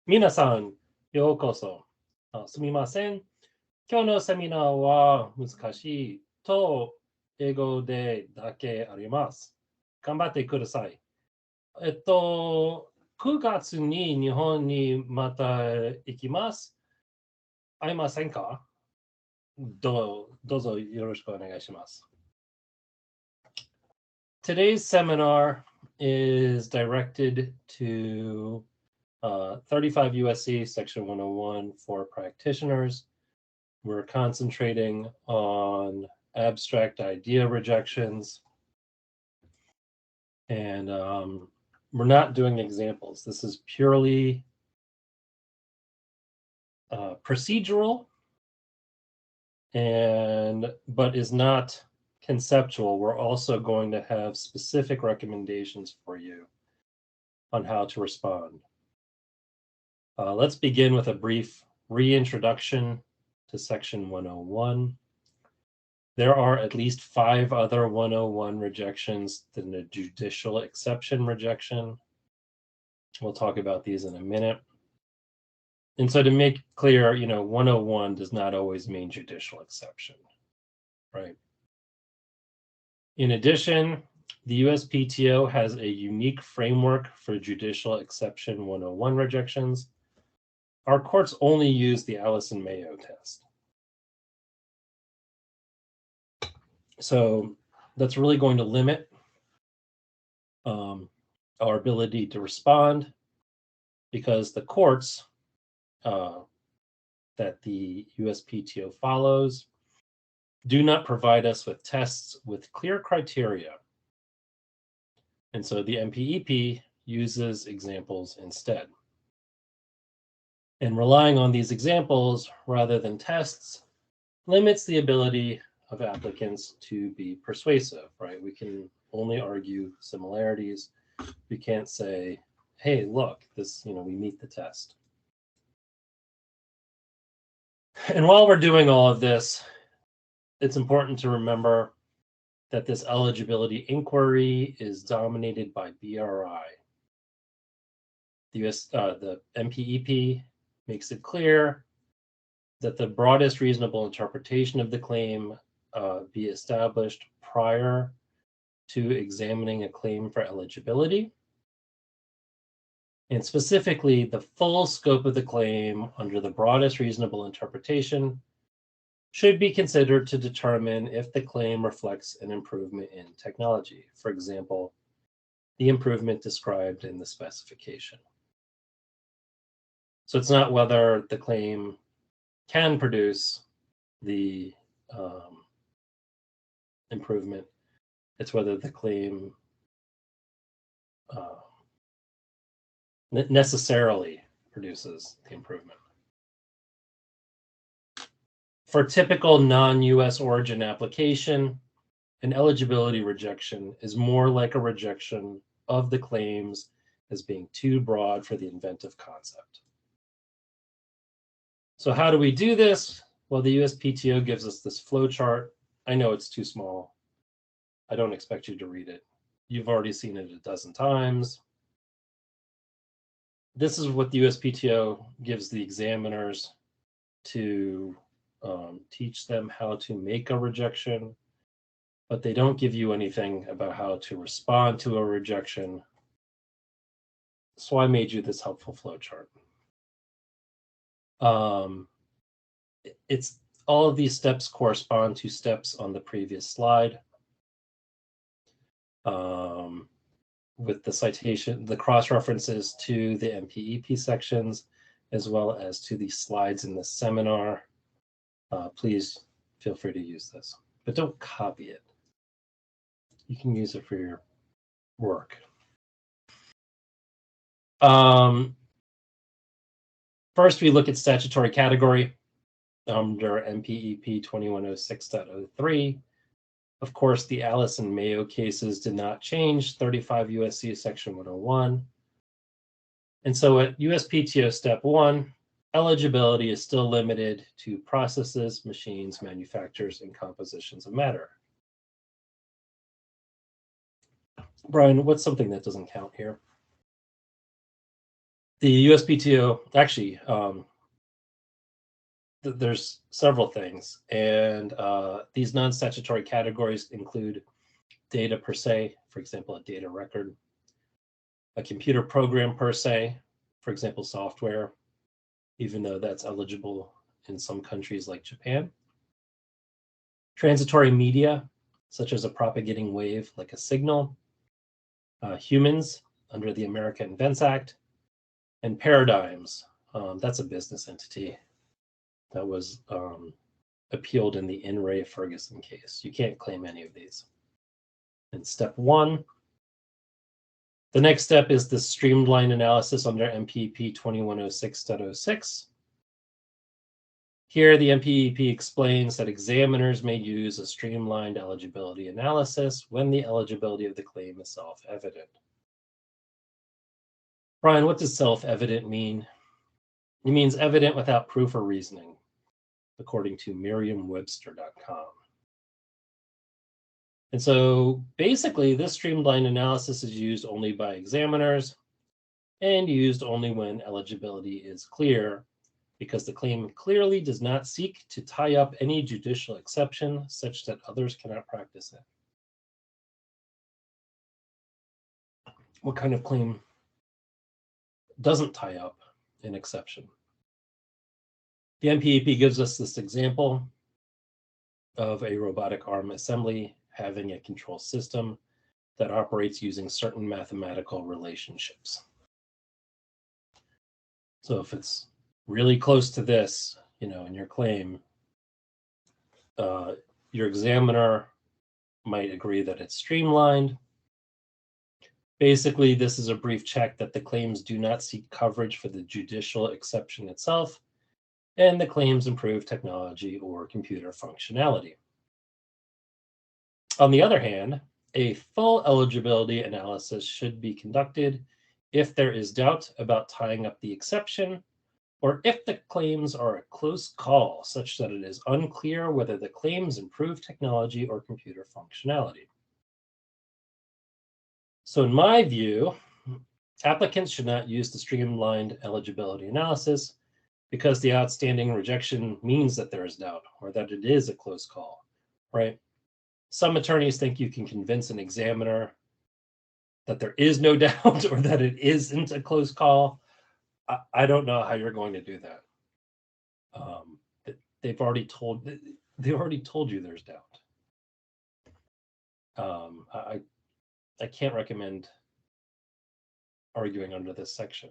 皆さん、ようこそ。すみません。今日のセミナーは難しいと英語でだけあります。頑張ってください。9月に日本にまた行きます。会いませんか？どうぞよろしくお願いします。Today's seminar is directed to 35 USC Section 101 for practitioners. We're concentrating on abstract idea rejections. And we're not doing examples. This is purely procedural, but is not conceptual. We're also going to have specific recommendations for you on how to respond. Let's begin with a brief reintroduction to Section 101. There are at least 5 other 101 rejections than a judicial exception rejection. We'll talk about these in a minute. And so to make clear, 101 does not always mean judicial exception, right? In addition, the USPTO has a unique framework for judicial exception 101 rejections. Our courts only use the Allison-Mayo test. So that's really going to limit our ability to respond, because the courts that the USPTO follows do not provide us with tests with clear criteria. And so the MPEP uses examples instead. And relying on these examples rather than tests limits the ability of applicants to be persuasive, right? We can only argue similarities. We can't say, hey, look, this, we meet the test. And while we're doing all of this, it's important to remember that this eligibility inquiry is dominated by BRI. The MPEP makes it clear that the broadest reasonable interpretation of the claim be established prior to examining a claim for eligibility. And specifically, the full scope of the claim under the broadest reasonable interpretation should be considered to determine if the claim reflects an improvement in technology. For example, the improvement described in the specification. So it's not whether the claim can produce the improvement, it's whether the claim necessarily produces the improvement. For typical non-US origin application, an eligibility rejection is more like a rejection of the claims as being too broad for the inventive concept. So how do we do this? Well, the USPTO gives us this flow chart. I know it's too small. I don't expect you to read it. You've already seen it a dozen times. This is what the USPTO gives the examiners to teach them how to make a rejection, but they don't give you anything about how to respond to a rejection. So I made you this helpful flow chart. It's all of these steps correspond to steps on the previous slide. With the citation, the cross references to the MPEP sections, as well as to the slides in the seminar. Please feel free to use this, but don't copy it. You can use it for your work. First, we look at statutory category under MPEP 2106.03. Of course, the Allison-Mayo cases did not change 35 USC section 101. And so at USPTO step 1, eligibility is still limited to processes, machines, manufacturers, and compositions of matter. Brian, what's something that doesn't count here? The USPTO, actually, there's several things, and these non-statutory categories include data per se, for example, a data record, a computer program per se, for example, software, even though that's eligible in some countries like Japan. Transitory media, such as a propagating wave like a signal, humans under the America Invents Act, and paradigms. That's a business entity that was appealed in the In re Ferguson case. You can't claim any of these. And step one, the next step is the streamlined analysis under MPEP 2106.06. Here, the MPEP explains that examiners may use a streamlined eligibility analysis when the eligibility of the claim is self-evident. Brian, what does self-evident mean? It means evident without proof or reasoning, according to Merriam-Webster.com. And so basically, this streamlined analysis is used only by examiners and used only when eligibility is clear, because the claim clearly does not seek to tie up any judicial exception such that others cannot practice it. What kind of claim doesn't tie up an exception? The MPEP gives us this example of a robotic arm assembly having a control system that operates using certain mathematical relationships. So if it's really close to this, in your claim, your examiner might agree that it's streamlined. Basically, this is a brief check that the claims do not seek coverage for the judicial exception itself, and the claims improve technology or computer functionality. On the other hand, a full eligibility analysis should be conducted if there is doubt about tying up the exception, or if the claims are a close call such that it is unclear whether the claims improve technology or computer functionality. So in my view, applicants should not use the streamlined eligibility analysis because the outstanding rejection means that there is doubt or that it is a close call, right? Some attorneys think you can convince an examiner that there is no doubt or that it isn't a close call. I don't know how you're going to do that. They've already told you there's doubt. I can't recommend arguing under this section.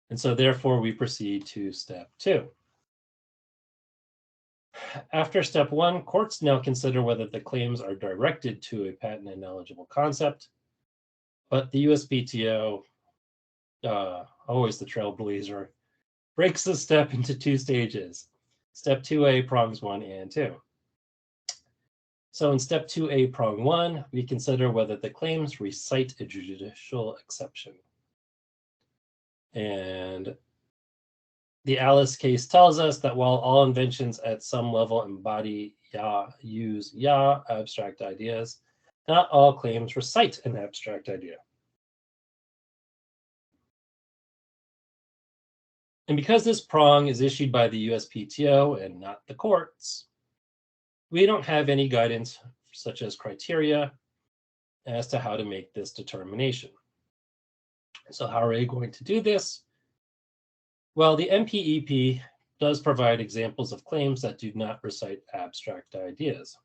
And so therefore we proceed to step 2. After step 1, courts now consider whether the claims are directed to a patent ineligible concept, but the USPTO, always the trailblazer, breaks this step into 2 stages. Step 2A, prongs 1 and 2. So in step 2A, prong 1, we consider whether the claims recite a judicial exception. And the Alice case tells us that while all inventions at some level embody use abstract ideas, not all claims recite an abstract idea. And because this prong is issued by the USPTO and not the courts, we don't have any guidance such as criteria as to how to make this determination. So how are we going to do this? Well, the MPEP does provide examples of claims that do not recite abstract ideas.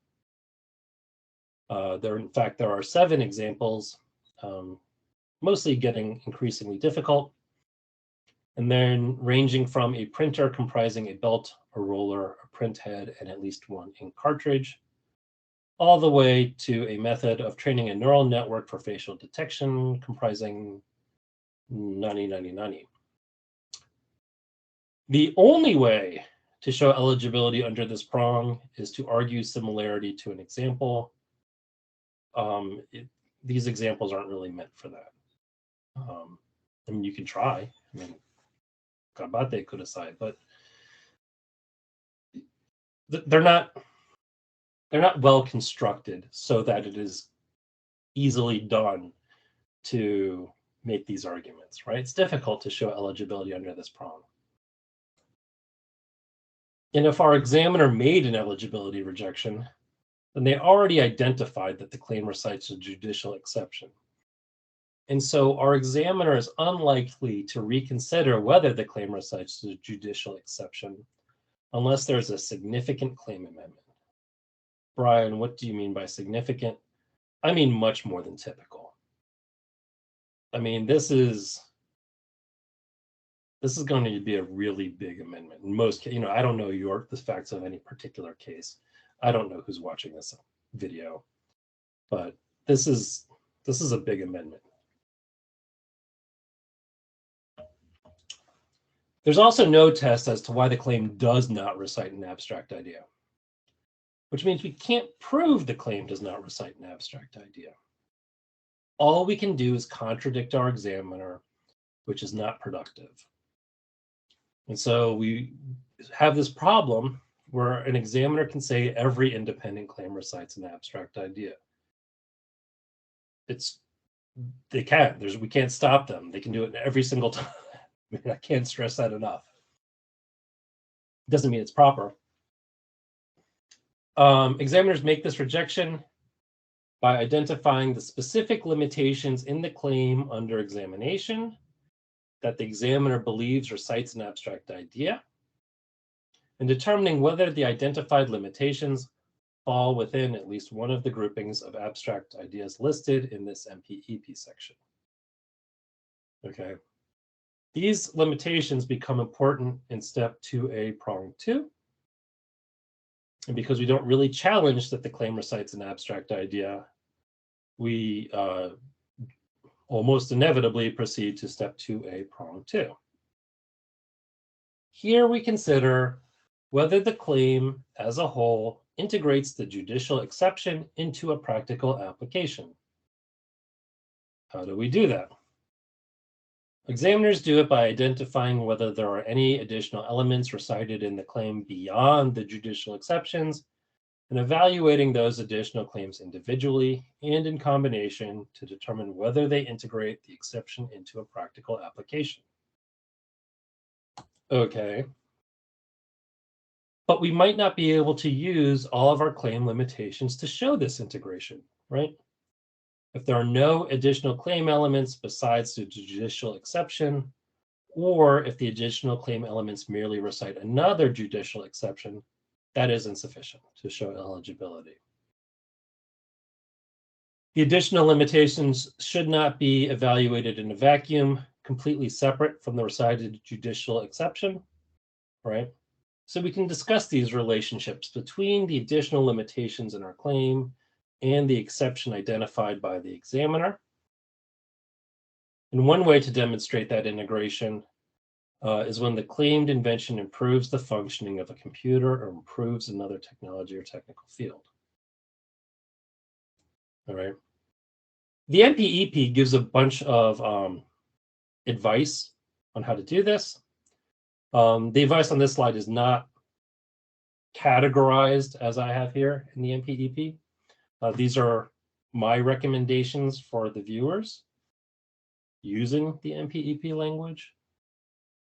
In fact, there are 7 examples, mostly getting increasingly difficult, and then ranging from a printer comprising a belt, a roller, a print head, and at least 1 ink cartridge, all the way to a method of training a neural network for facial detection comprising 90. The only way to show eligibility under this prong is to argue similarity to an example. These examples aren't really meant for that. You can try. Kabate could aside, but they're not well constructed so that it is easily done to make these arguments, right? It's difficult to show eligibility under this prong. And if our examiner made an eligibility rejection, then they already identified that the claim recites a judicial exception. And so our examiner is unlikely to reconsider whether the claim recites a judicial exception unless there's a significant claim amendment. Brian, what do you mean by significant? I mean much more than typical. I mean, this is going to be a really big amendment. In most cases, I don't know the facts of any particular case. I don't know who's watching this video, but this is a big amendment. There's also no test as to why the claim does not recite an abstract idea, which means we can't prove the claim does not recite an abstract idea. All we can do is contradict our examiner, which is not productive. And so we have this problem where an examiner can say every independent claim recites an abstract idea. They can. We can't stop them. They can do it every single time. I can't stress that enough. Doesn't mean it's proper. Examiners make this rejection by identifying the specific limitations in the claim under examination that the examiner believes recites an abstract idea, and determining whether the identified limitations fall within at least one of the groupings of abstract ideas listed in this MPEP section. Okay. These limitations become important in step 2A, prong 2. And because we don't really challenge that the claim recites an abstract idea, we almost inevitably proceed to step 2A, prong 2. Here we consider whether the claim as a whole integrates the judicial exception into a practical application. How do we do that? Examiners do it by identifying whether there are any additional elements recited in the claim beyond the judicial exceptions and evaluating those additional claims individually and in combination to determine whether they integrate the exception into a practical application. Okay. But we might not be able to use all of our claim limitations to show this integration, right? If there are no additional claim elements besides the judicial exception, or if the additional claim elements merely recite another judicial exception, that is insufficient to show eligibility. The additional limitations should not be evaluated in a vacuum, completely separate from the recited judicial exception, right? So we can discuss these relationships between the additional limitations in our claim and the exception identified by the examiner. And one way to demonstrate that integration is when the claimed invention improves the functioning of a computer or improves another technology or technical field. All right. The MPEP gives a bunch of advice on how to do this. The advice on this slide is not categorized as I have here in the MPEP. These are my recommendations for the viewers using the MPEP language.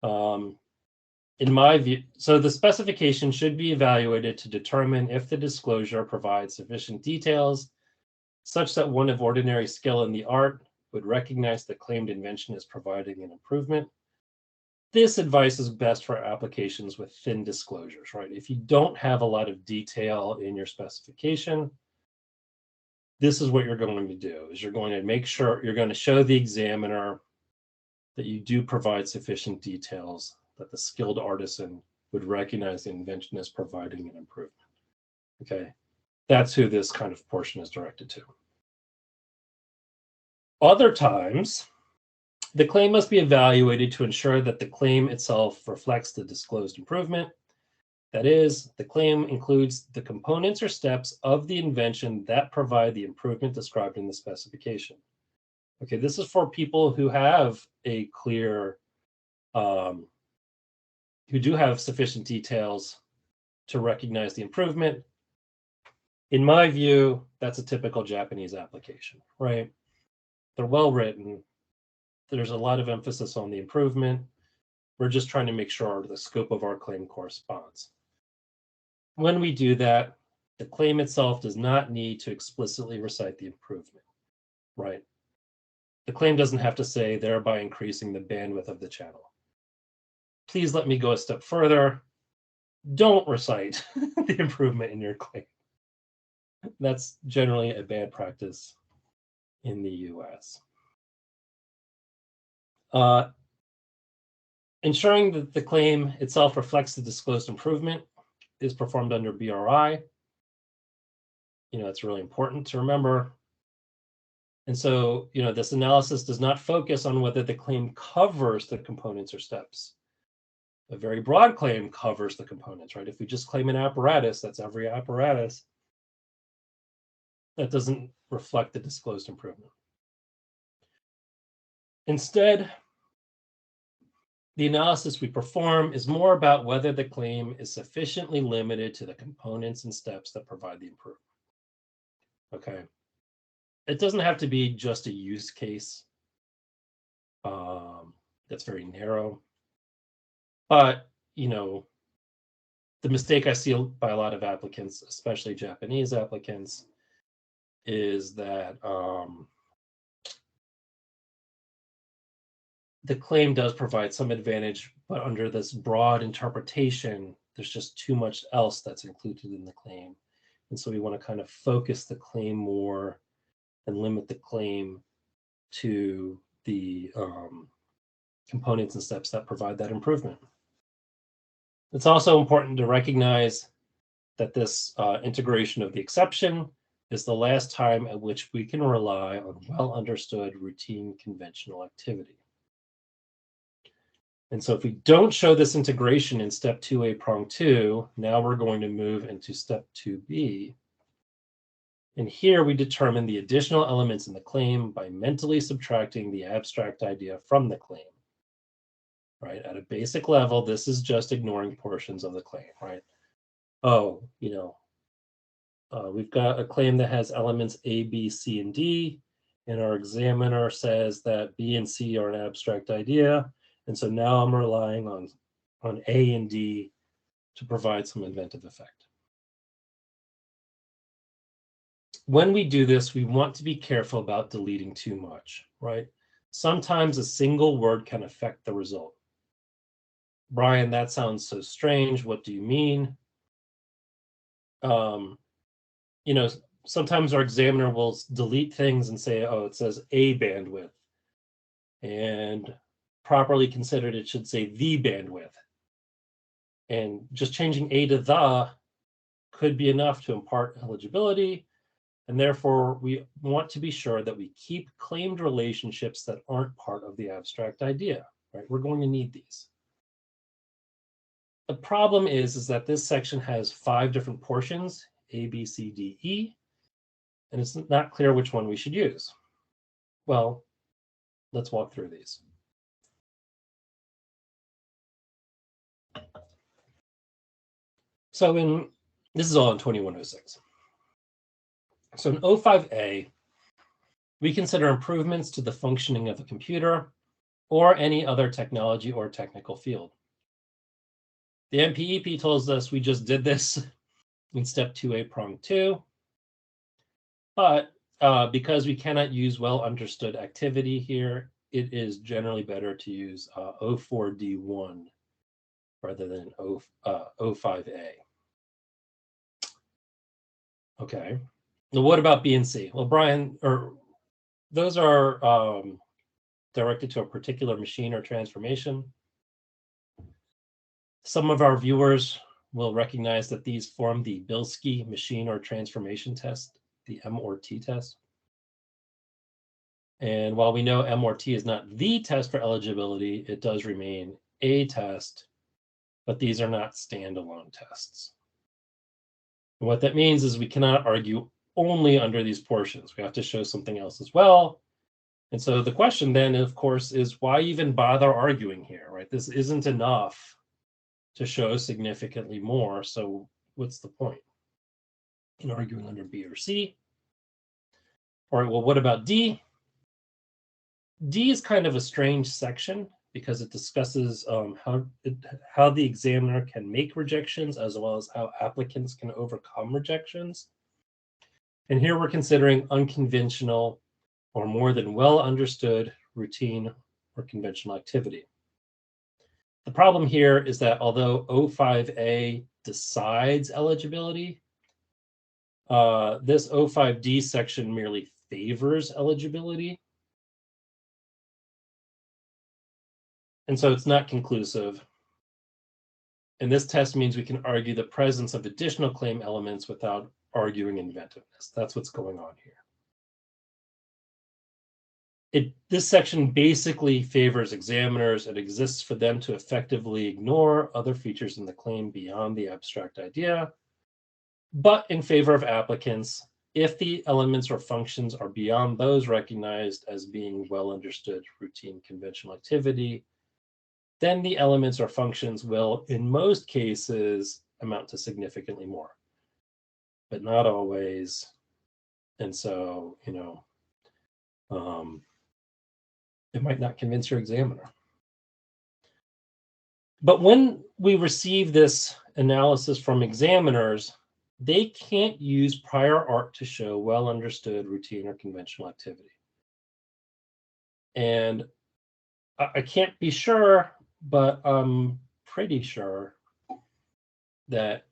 In my view, so the specification should be evaluated to determine if the disclosure provides sufficient details such that one of ordinary skill in the art would recognize the claimed invention as providing an improvement. This advice is best for applications with thin disclosures, right? If you don't have a lot of detail in your specification, this is what you're going to do, is you're going to make sure you're going to show the examiner that you do provide sufficient details that the skilled artisan would recognize the invention as providing an improvement. Okay, that's who this kind of portion is directed to. Other times, the claim must be evaluated to ensure that the claim itself reflects the disclosed improvement. That is, the claim includes the components or steps of the invention that provide the improvement described in the specification. Okay, this is for people who have a clear, who do have sufficient details to recognize the improvement. In my view, that's a typical Japanese application, right? They're well written. there's a lot of emphasis on the improvement. We're just trying to make sure the scope of our claim corresponds. When we do that, the claim itself does not need to explicitly recite the improvement, right? The claim doesn't have to say, thereby increasing the bandwidth of the channel. Please let me go a step further. Don't recite the improvement in your claim. That's generally a bad practice in the US. Ensuring that the claim itself reflects the disclosed improvement is performed under BRI. It's really important to remember. And so, this analysis does not focus on whether the claim covers the components or steps. A very broad claim covers the components, right? If we just claim an apparatus, that's every apparatus. That doesn't reflect the disclosed improvement. Instead, the analysis we perform is more about whether the claim is sufficiently limited to the components and steps that provide the improvement. Okay. It doesn't have to be just a use case that's very narrow. But, the mistake I see by a lot of applicants, especially Japanese applicants, is that the claim does provide some advantage, but under this broad interpretation, there's just too much else that's included in the claim. And so we want to kind of focus the claim more and limit the claim to the components and steps that provide that improvement. It's also important to recognize that this integration of the exception is the last time at which we can rely on well-understood routine conventional activity. And so if we don't show this integration in step 2A prong 2, now we're going to move into step 2B. And here we determine the additional elements in the claim by mentally subtracting the abstract idea from the claim. Right? At a basic level, this is just ignoring portions of the claim, right? Oh, we've got a claim that has elements A, B, C, and D, and our examiner says that B and C are an abstract idea. And so now I'm relying on A and D to provide some inventive effect. When we do this, we want to be careful about deleting too much, right? Sometimes a single word can affect the result. Brian, that sounds so strange. What do you mean? Sometimes our examiner will delete things and say, oh, it says A bandwidth. And properly considered, it should say the bandwidth. And just changing A to the could be enough to impart eligibility. And therefore, we want to be sure that we keep claimed relationships that aren't part of the abstract idea, right? We're going to need these. The problem is that this section has 5 different portions, A, B, C, D, E, and it's not clear which one we should use. Well, let's walk through these. So this is all in 2106. So in 05A, we consider improvements to the functioning of a computer or any other technology or technical field. The MPEP tells us we just did this in step 2A prong 2, but because we cannot use well understood activity here, it is generally better to use 04D1 rather than 05A. Okay. Now, what about B and C? Well, Brian, those are directed to a particular machine or transformation. Some of our viewers will recognize that these form the Bilski machine or transformation test, the M or T test. And while we know M or T is not the test for eligibility, it does remain a test, but these are not standalone tests. And what that means is we cannot argue only under these portions. We have to show something else as well. And so the question then, of course, is why even bother arguing here, right? This isn't enough to show significantly more. So what's the point in arguing under B or C? All right, well, what about D? D is kind of a strange section because it discusses how the examiner can make rejections as well as how applicants can overcome rejections. And here we're considering unconventional or more than well understood routine or conventional activity. The problem here is that although O5A decides eligibility, this O5D section merely favors eligibility. And so it's not conclusive. And this test means we can argue the presence of additional claim elements without arguing inventiveness. That's what's going on here. This section basically favors examiners. It exists for them to effectively ignore other features in the claim beyond the abstract idea, but in favor of applicants if the elements or functions are beyond those recognized as being well understood routine conventional activity, then the elements or functions will, in most cases, amount to significantly more, but not always. And so, it might not convince your examiner. But when we receive this analysis from examiners, they can't use prior art to show well understood routine or conventional activity. And I can't be sure, but I'm pretty sure that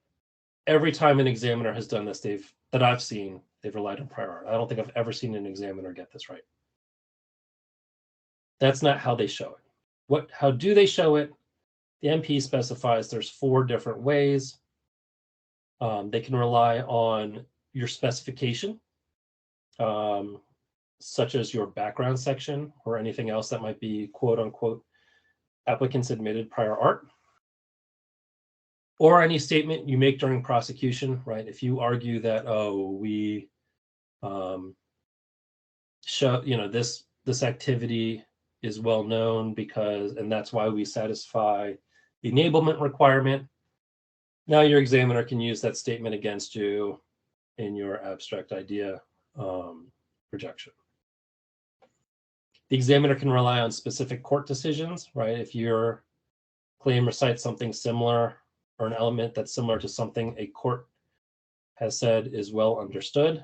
every time an examiner has done this, that I've seen, they've relied on prior art. I don't think I've ever seen an examiner get this right. That's not how they show it. How do they show it? The MP specifies there's 4 different ways. They can rely on your specification, such as your background section or anything else that might be quote unquote applicants admitted prior art, or any statement you make during prosecution, right? If you argue that, we show, this activity is well known because, and that's why we satisfy the enablement requirement. Now your examiner can use that statement against you in your abstract idea rejection. The examiner can rely on specific court decisions, right? If your claim recites something similar or an element that's similar to something a court has said is well understood,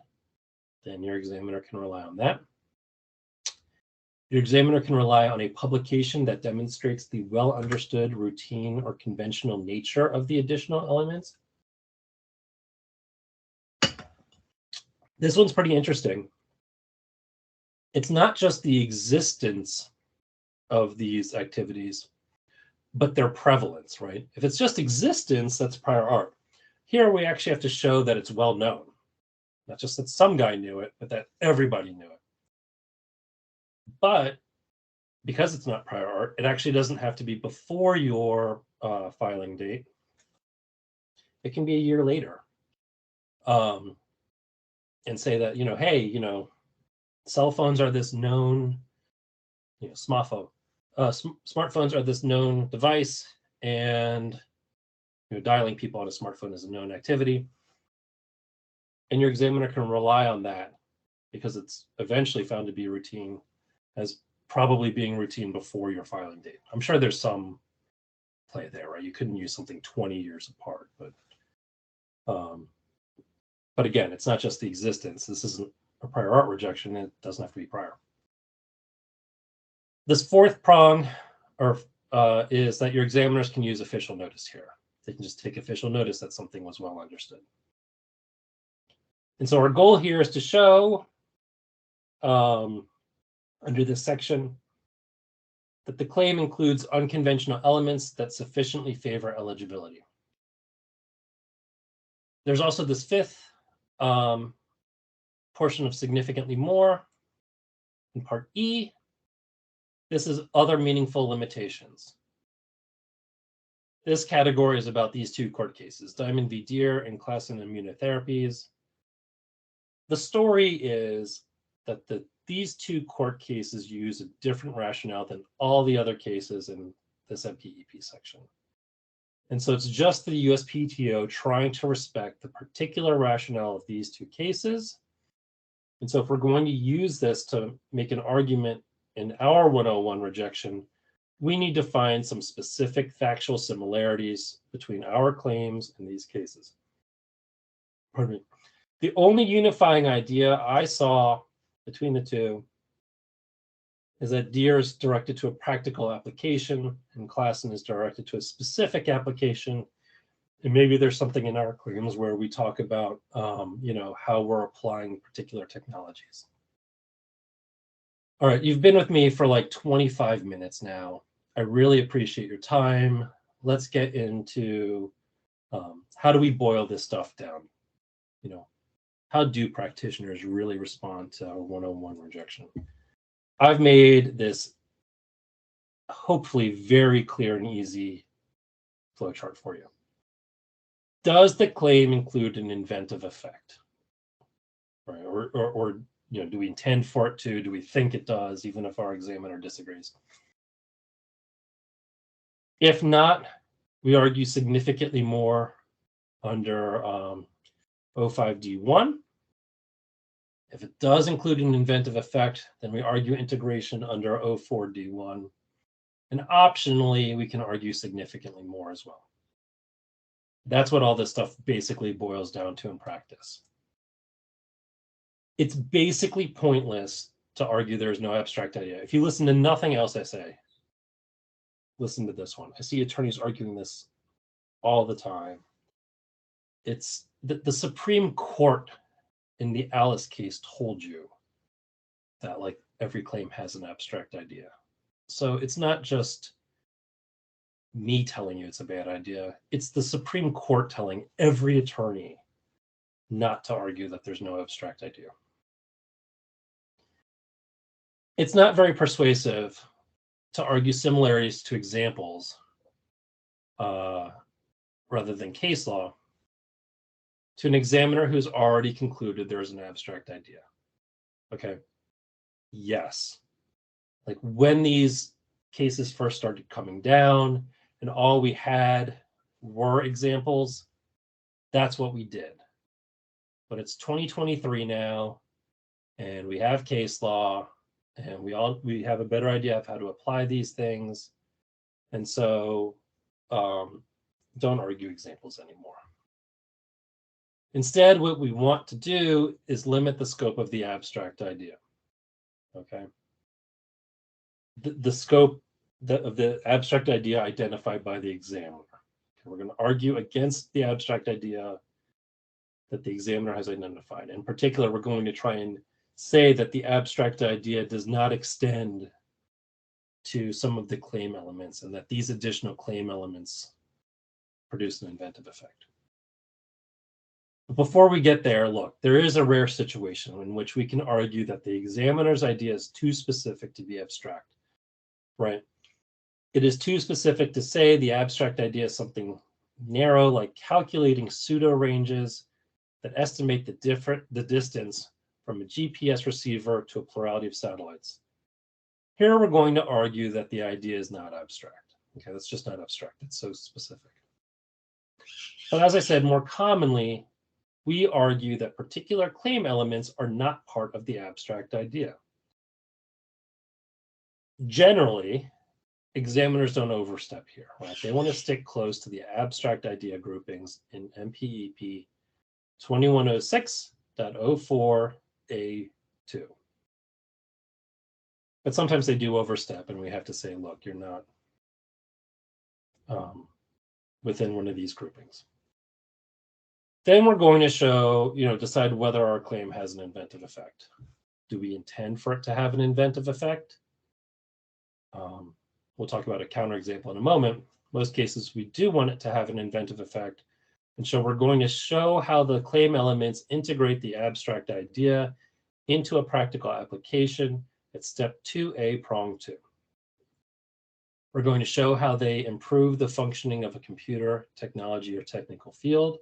then your examiner can rely on that. Your examiner can rely on a publication that demonstrates the well understood routine or conventional nature of the additional elements. This one's pretty interesting. It's not just the existence of these activities, but their prevalence, right? If it's just existence, that's prior art. Here we actually have to show that it's well known. Not just that some guy knew it, but that everybody knew it. But because it's not prior art, it actually doesn't have to be before your filing date. It can be a year later. And say that, hey, cell phones are this known, smartphones are this known device, and dialing people on a smartphone is a known activity. And your examiner can rely on that because it's eventually found to be routine as probably being routine before your filing date. I'm sure there's some play there, right? You couldn't use something 20 years apart, but again, it's not just the existence. This isn't a prior art rejection. It doesn't have to be prior. This 4th prong is that your examiners can use official notice here. They can just take official notice that something was well understood. And so our goal here is to show under this section that the claim includes unconventional elements that sufficiently favor eligibility. There's also this 5th portion of significantly more in part E. This is other meaningful limitations. This category is about these 2 court cases, Diamond v. Deere and Klassen immunotherapies. The story is that these 2 court cases use a different rationale than all the other cases in this MPEP section. And so it's just the USPTO trying to respect the particular rationale of these 2 cases. And so if we're going to use this to make an argument in our 101 rejection, we need to find some specific factual similarities between our claims in these cases. Pardon me. The only unifying idea I saw between the two is that DEAR is directed to a practical application and Klassen is directed to a specific application. And maybe there's something in our claims where we talk about, how we're applying particular technologies. All right, you've been with me for like 25 minutes now. I really appreciate your time. Let's get into how do we boil this stuff down? How do practitioners really respond to a 101 rejection? I've made this hopefully very clear and easy flowchart for you. Does the claim include an inventive effect? Right? Or do we intend for it to? Do we think it does, even if our examiner disagrees? If not, we argue significantly more under 05D1. If it does include an inventive effect, then we argue integration under 04D1. And optionally, we can argue significantly more as well. That's what all this stuff basically boils down to in practice. It's basically pointless to argue there's no abstract idea. If you listen to nothing else I say, listen to this one. I see attorneys arguing this all the time. It's the Supreme Court in the Alice case told you that like every claim has an abstract idea. So it's not just me telling you it's a bad idea. It's the Supreme Court telling every attorney not to argue that there's no abstract idea. It's not very persuasive to argue similarities to examples rather than case law to an examiner who's already concluded there's an abstract idea. Okay. Yes. Like when these cases first started coming down and all we had were examples, that's what we did. But it's 2023 now, and we have case law, and we have a better idea of how to apply these things. And so don't argue examples anymore. Instead, what we want to do is limit the scope of the abstract idea. Okay. The scope of the abstract idea identified by the examiner. Okay, we're going to argue against the abstract idea that the examiner has identified. In particular, we're going to try and say that the abstract idea does not extend to some of the claim elements and that these additional claim elements produce an inventive effect. But before we get there, look, there is a rare situation in which we can argue that the examiner's idea is too specific to be abstract, right? It is too specific to say the abstract idea is something narrow, like calculating pseudo ranges that estimate the distance from a GPS receiver to a plurality of satellites. Here we're going to argue that the idea is not abstract. Okay, that's just not abstract. It's so specific. But as I said, more commonly, we argue that particular claim elements are not part of the abstract idea. Generally, examiners don't overstep here, right? They want to stick close to the abstract idea groupings in MPEP 2106.04A2. But sometimes they do overstep, and we have to say, look, you're not within one of these groupings. Then we're going to show, decide whether our claim has an inventive effect. Do we intend for it to have an inventive effect? We'll talk about a counterexample in a moment. Most cases, we do want it to have an inventive effect. And so we're going to show how the claim elements integrate the abstract idea into a practical application at step 2A, prong 2. We're going to show how they improve the functioning of a computer, technology, or technical field.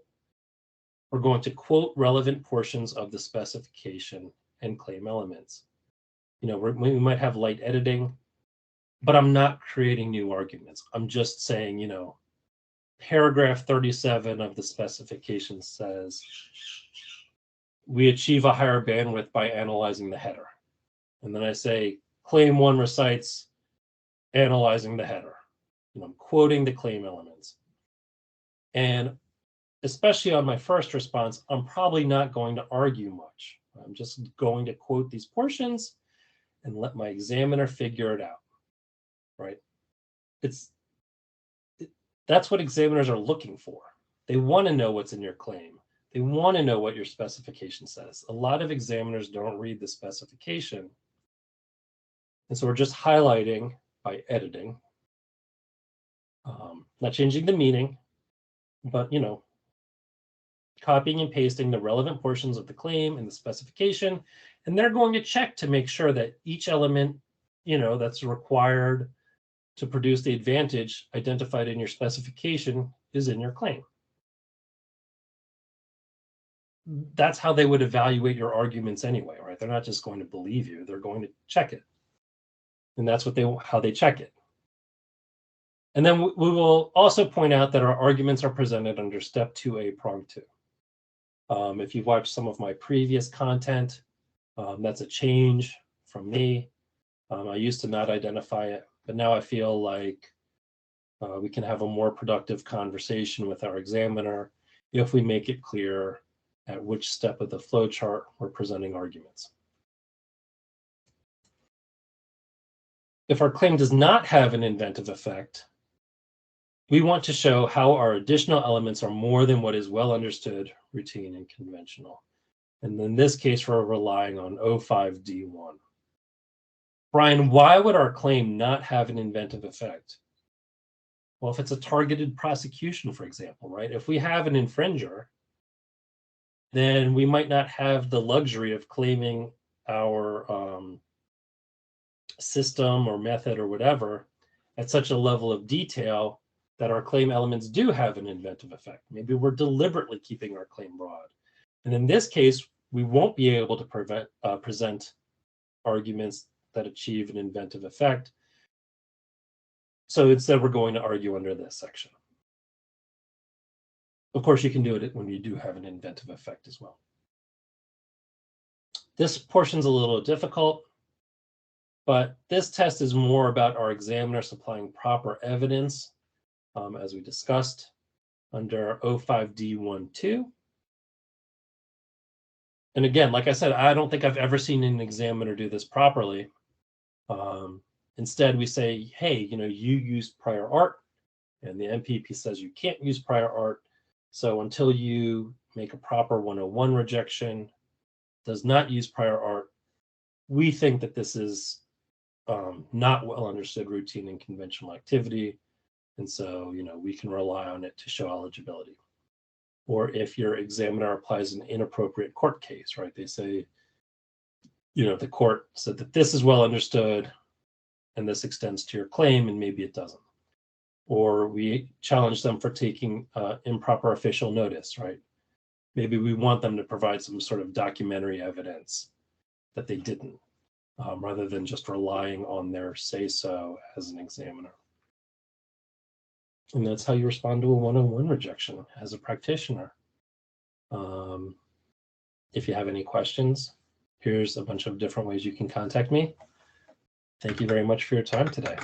We're going to quote relevant portions of the specification and claim elements. We might have light editing, but I'm not creating new arguments. I'm just saying, paragraph 37 of the specification says we achieve a higher bandwidth by analyzing the header. And then I say claim 1 recites analyzing the header. I'm quoting the claim elements. And especially on my first response, I'm probably not going to argue much. I'm just going to quote these portions and let my examiner figure it out, right? That's what examiners are looking for. They want to know what's in your claim. They want to know what your specification says. A lot of examiners don't read the specification. And so we're just highlighting by editing, not changing the meaning, but, copying and pasting the relevant portions of the claim and the specification. And they're going to check to make sure that each element, that's required to produce the advantage identified in your specification is in your claim. That's how they would evaluate your arguments anyway, right? They're not just going to believe you, they're going to check it. And that's how they check it. And then we will also point out that our arguments are presented under step 2A, prong 2. If you've watched some of my previous content, that's a change from me. I used to not identify it, but now I feel like we can have a more productive conversation with our examiner if we make it clear at which step of the flowchart we're presenting arguments. If our claim does not have an inventive effect, we want to show how our additional elements are more than what is well understood, routine, and conventional. And in this case, we're relying on 05D1. Brian, why would our claim not have an inventive effect? Well, if it's a targeted prosecution, for example, right? If we have an infringer, then we might not have the luxury of claiming our system or method or whatever at such a level of detail that our claim elements do have an inventive effect. Maybe we're deliberately keeping our claim broad. And in this case, we won't be able to present arguments that achieve an inventive effect. So instead, we're going to argue under this section. Of course, you can do it when you do have an inventive effect as well. This portion's a little difficult, but this test is more about our examiner supplying proper evidence, as we discussed under 05D12. And again, like I said, I don't think I've ever seen an examiner do this properly. Instead, we say, hey, you used prior art, and the MPP says you can't use prior art. So until you make a proper 101 rejection, does not use prior art, we think that this is not well understood routine and conventional activity. And so, we can rely on it to show eligibility. Or if your examiner applies an inappropriate court case, right? They say, the court said that this is well understood and this extends to your claim, and maybe it doesn't. Or we challenge them for taking improper official notice, right? Maybe we want them to provide some sort of documentary evidence that they didn't, rather than just relying on their say-so as an examiner. And that's how you respond to a 101 rejection as a practitioner. If you have any questions, here's a bunch of different ways you can contact me. Thank you very much for your time today.